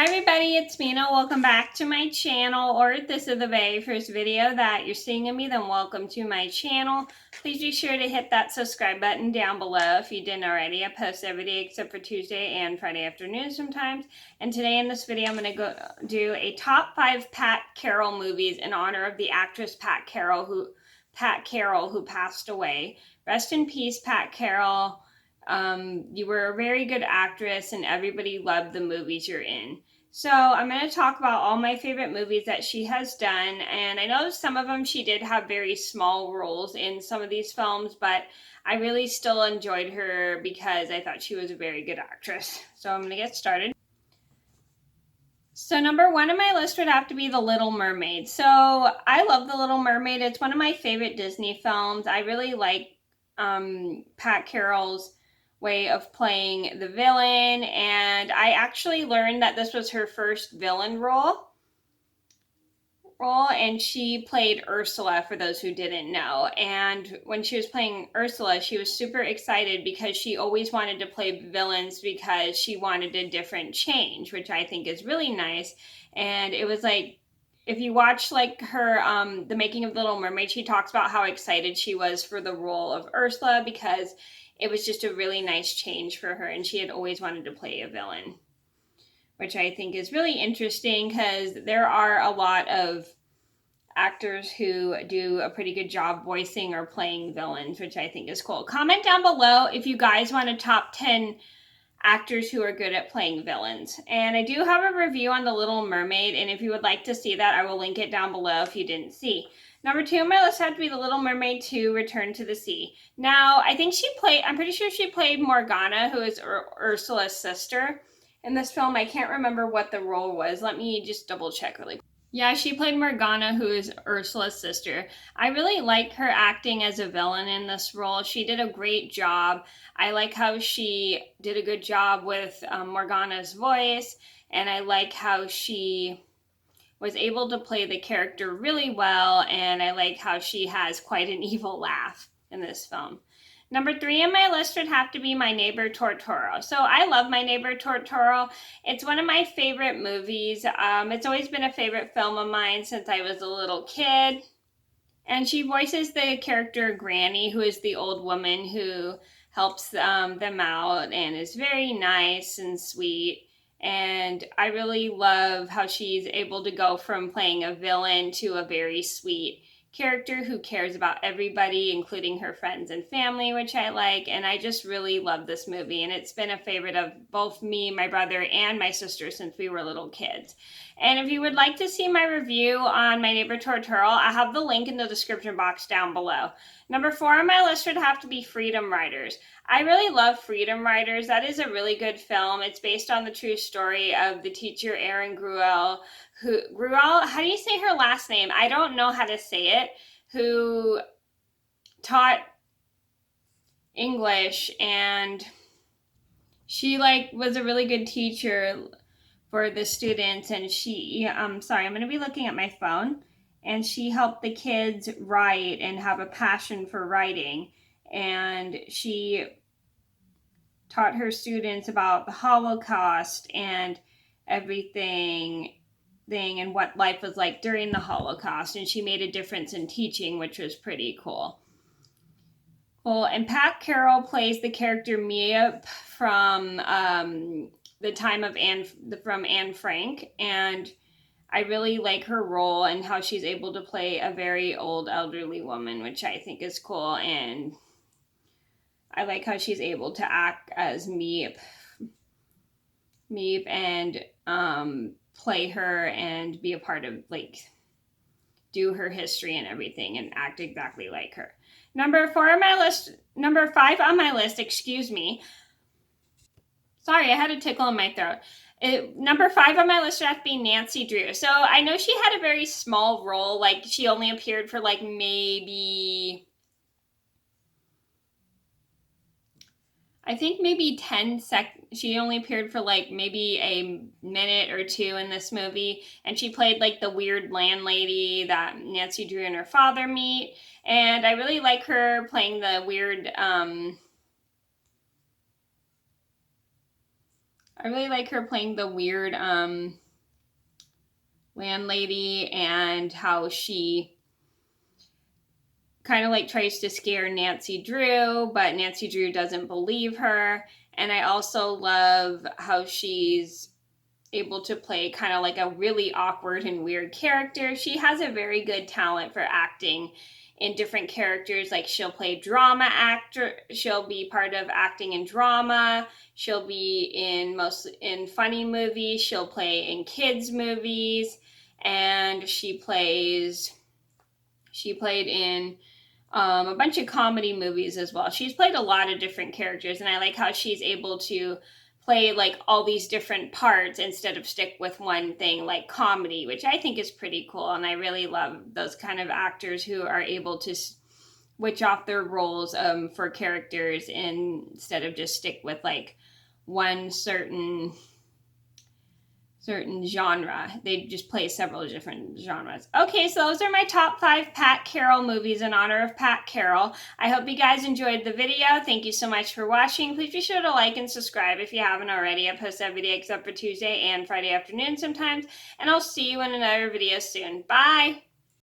everybody, it's Mena. Welcome back to my channel, or if this is the very first video that you're seeing of me, then welcome to my channel. Please be sure to hit that subscribe button down below if you didn't already. I post every day except for Tuesday and Friday afternoon sometimes. And today in this video, I'm going to go do a top 5 Pat Carroll movies in honor of the actress Pat Carroll who passed away. Rest in peace, Pat Carroll. You were a very good actress and everybody loved the movies you're in. So I'm going to talk about all my favorite movies that she has done, and I know some of them she did have very small roles in some of these films, but I really still enjoyed her because I thought she was a very good actress. So I'm going to get started. So number 1 on my list would have to be The Little Mermaid. So I love The Little Mermaid. It's one of my favorite Disney films. I really like Pat Carroll's way of playing the villain, and I actually learned that this was her first villain role, and she played Ursula, for those who didn't know. And when she was playing Ursula, she was super excited because she always wanted to play villains because she wanted a different change, which I think is really nice. And it was like, if you watch like her the making of Little Mermaid, she talks about how excited she was for the role of Ursula because it was just a really nice change for her, and she had always wanted to play a villain, which I think is really interesting because there are a lot of actors who do a pretty good job voicing or playing villains, which I think is cool. Comment down below if you guys want a top 10 actors who are good at playing villains. And I do have a review on The Little Mermaid, and if you would like to see that, I will link it down below if you didn't see. Number 2 on my list had to be The Little Mermaid 2, Return to the Sea. Now, I'm pretty sure she played Morgana, who is Ursula's sister in this film. I can't remember what the role was. Let me just double check really quick. Yeah, she played Morgana, who is Ursula's sister. I really like her acting as a villain in this role. She did a great job. I like how she did a good job with Morgana's voice, and I like how she was able to play the character really well, and I like how she has quite an evil laugh in this film. Number 3 on my list would have to be My Neighbor Totoro. So I love My Neighbor Totoro. It's one of my favorite movies. It's always been a favorite film of mine since I was a little kid. And she voices the character Granny, who is the old woman who helps them out and is very nice and sweet. And I really love how she's able to go from playing a villain to a very sweet character who cares about everybody, including her friends and family, which I like. And I just really love this movie, and it's been a favorite of both me, my brother, and my sister since we were little kids. And if you would like to see my review on My Neighbor Totoro, I have the link in the description box down below. Number 4 on my list would have to be Freedom Riders. I really love Freedom Riders. That is a really good film. It's based on the true story of the teacher Erin Gruwell, how do you say her last name? I don't know how to say it, who taught English, and she was a really good teacher for the students, and sorry, I'm going to be looking at my phone, and she helped the kids write and have a passion for writing, and she taught her students about the Holocaust and everything and what life was like during the Holocaust, and she made a difference in teaching, which was pretty cool. And Pat Carroll plays the character Mia from the time of Anne Frank, and I really like her role and how she's able to play a very old elderly woman, which I think is cool, and I like how she's able to act as Meep and play her and be a part of, do her history and everything and act exactly like her. Number 5 on my list, excuse me. Sorry, I had a tickle in my throat. Number 5 on my list would have to be Nancy Drew. So I know she had a very small role, she only appeared for maybe, I think maybe 10 seconds. She only appeared for maybe a minute or 2 in this movie, and she played the weird landlady that Nancy Drew and her father meet, and I really like her playing the weird I really like her playing the weird landlady, and how she kind of like tries to scare Nancy Drew, but Nancy Drew doesn't believe her. And I also love how she's able to play kind of like a really awkward and weird character. She has a very good talent for acting in different characters. Like, she'll play drama actor, she'll be part of acting in drama, she'll be in funny movies, she'll play in kids movies, and she played in a bunch of comedy movies as well. She's played a lot of different characters, and I like how she's able to play like all these different parts instead of stick with one thing like comedy, which I think is pretty cool. And I really love those kind of actors who are able to switch off their roles for characters instead of just stick with like one certain genre. They just play several different genres. Okay, so those are my top 5 Pat Carroll movies in honor of Pat Carroll. I hope you guys enjoyed the video. Thank you so much for watching. Please be sure to like and subscribe if you haven't already. I post every day except for Tuesday and Friday afternoon sometimes. And I'll see you in another video soon. Bye!